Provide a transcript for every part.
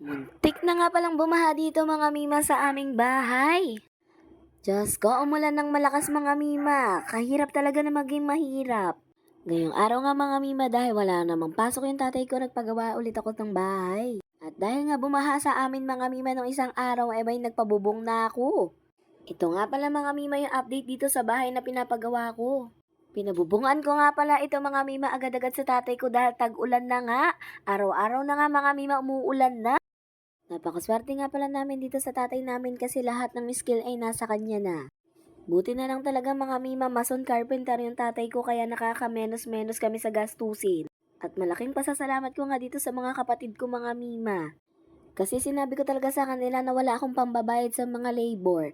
Muntik na nga palang bumaha dito mga mima sa aming bahay. Diyos ko, umulan ng malakas mga mima. Kahirap talaga na maging mahirap. Ngayong araw nga mga mima dahil wala namang pasok yung tatay ko, nagpagawa ulit ako ng bahay. At dahil nga bumaha sa amin mga mima nung isang araw ay may nagpabubong na ako. Ito nga pala mga mima yung update dito sa bahay na pinapagawa ko. Pinabubungan ko nga pala ito mga mima agad-agad sa tatay ko dahil tag-ulan na nga. Araw-araw na nga mga mima umuulan na. Napakaswerte nga pala namin dito sa tatay namin kasi lahat ng skill ay nasa kanya na. Buti na lang talaga mga mima, mason carpenter yung tatay ko kaya nakakamenos-menos kami sa gastusin. At malaking pasasalamat ko nga dito sa mga kapatid ko mga mima. Kasi sinabi ko talaga sa kanila na wala akong pambabayad sa mga labor.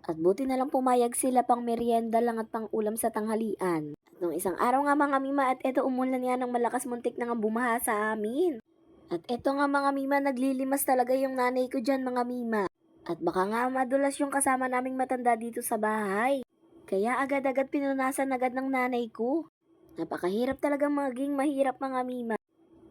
At buti na lang pumayag sila pang merienda lang at pang ulam sa tanghalian. At nung isang araw nga mga mima at eto umulan nga ng malakas, muntik na nga bumaha sa amin. At eto nga mga mima, naglilimas talaga yung nanay ko dyan mga mima. At baka nga madulas yung kasama naming matanda dito sa bahay. Kaya agad-agad pinunasan agad ng nanay ko. Napakahirap talaga maging mahirap mga mima.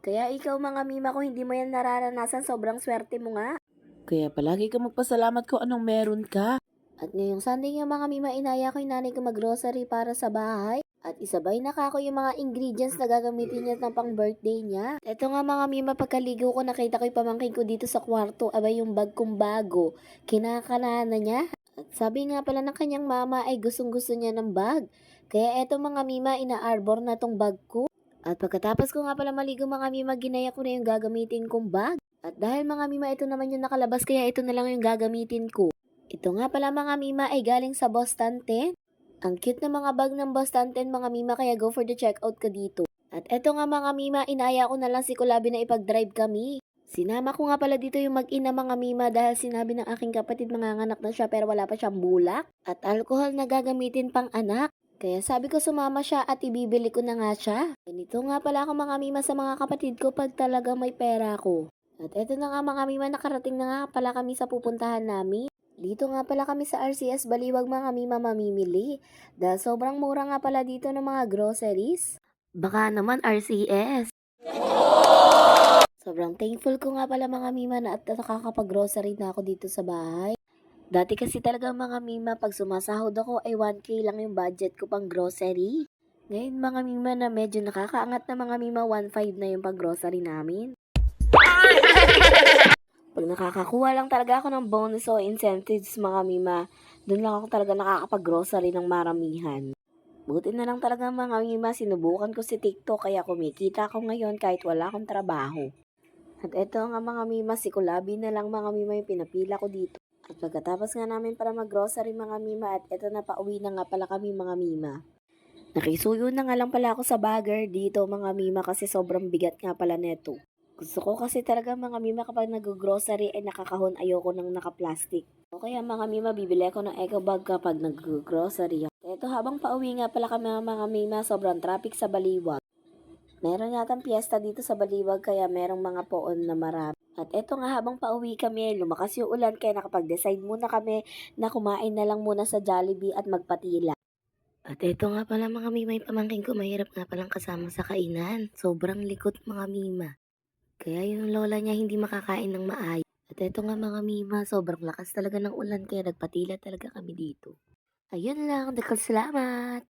Kaya ikaw mga mima, kung hindi mo yan nararanasan, sobrang swerte mo nga. Kaya palagi ka magpasalamat kung anong meron ka. At ngayong Sunday nga mga mima, inaya ko yung nanay ko mag-grocery para sa bahay. At isabay na kako yung mga ingredients na gagamitin niya ng pang birthday niya. Ito nga mga mima, pagkaligo ko nakita ko yung pamangkin ko dito sa kwarto. Abay yung bag kong bago, kinakalahan na niya. At sabi nga pala ng kanyang mama ay gustong-gusto niya ng bag. Kaya eto mga mima, ina-arbor na tong bag ko. At pagkatapos ko nga pala maligo mga mima, ginaya ko na yung gagamitin kong bag. At dahil mga mima, ito naman yung nakalabas kaya ito na lang yung gagamitin ko. Ito nga pala mga mima ay galing sa Boston 10. Ang cute na mga bag ng Boston 10 mga mima, kaya go for the checkout ka dito. At eto nga mga mima, inaya ko na lang si Kulabi na ipag-drive kami. Sinama ko nga pala dito yung mag-ina mga mima dahil sinabi ng aking kapatid manganganak na siya pero wala pa siyang bulak. At alcohol na gagamitin pang anak. Kaya sabi ko sumama siya at ibibili ko na nga siya. Ganito nga pala ako mga mima sa mga kapatid ko pag talaga may pera ko. At eto na nga mga mima, nakarating na nga pala kami sa pupuntahan namin. Dito nga pala kami sa RCS Baliwag mga mima mamimili. Dahil sobrang mura nga pala dito ng mga groceries. Baka naman RCS. Sobrang thankful ko nga pala mga mima na at nakakapag-grocery na ako dito sa bahay. Dati kasi talaga mga mima, pag sumasahod ako ay 1K lang yung budget ko pang grocery. Ngayon mga mima na medyo nakakaangat na mga mima, 1.5 na yung pang grocery namin. Pag nakakakuha lang talaga ako ng bonus o incentives mga mima, doon lang ako talaga nakakapag-grocery ng maramihan. Buti na lang talaga mga mima, sinubukan ko si TikTok kaya kumikita ako ngayon kahit wala akong trabaho. At eto nga mga mima, si Kulabi na lang mga mima yung pinapila ko dito. At pagkatapos nga namin para mag-grocery mga mima, at eto na pauwi na nga pala kami mga mima. Nakisuyo na nga lang pala ako sa bagger dito mga mima kasi sobrang bigat nga pala neto. Gusto ko kasi talaga mga mima kapag nag-grocery ay nakakahon, ayoko ng naka-plastic. O kaya mga mima, bibili ako ng eco bag kapag nag-grocery ako. Ito habang pauwi nga pala kami mga mima, sobrang traffic sa Baliwag. Meron yatang piyesta dito sa Baliwag kaya merong mga poon na marami. At eto nga habang pauwi kami, lumakas yung ulan kaya nakapag-decide muna kami na kumain na lang muna sa Jollibee at magpatila. At eto nga pala mga mima, yung pamangkin ko mahirap nga palang kasama sa kainan. Sobrang likot mga mima. Kaya yung lola niya hindi makakain ng maayos. At eto nga mga mima, sobrang lakas talaga ng ulan kaya nagpatila talaga kami dito. Ayun lang, salamat!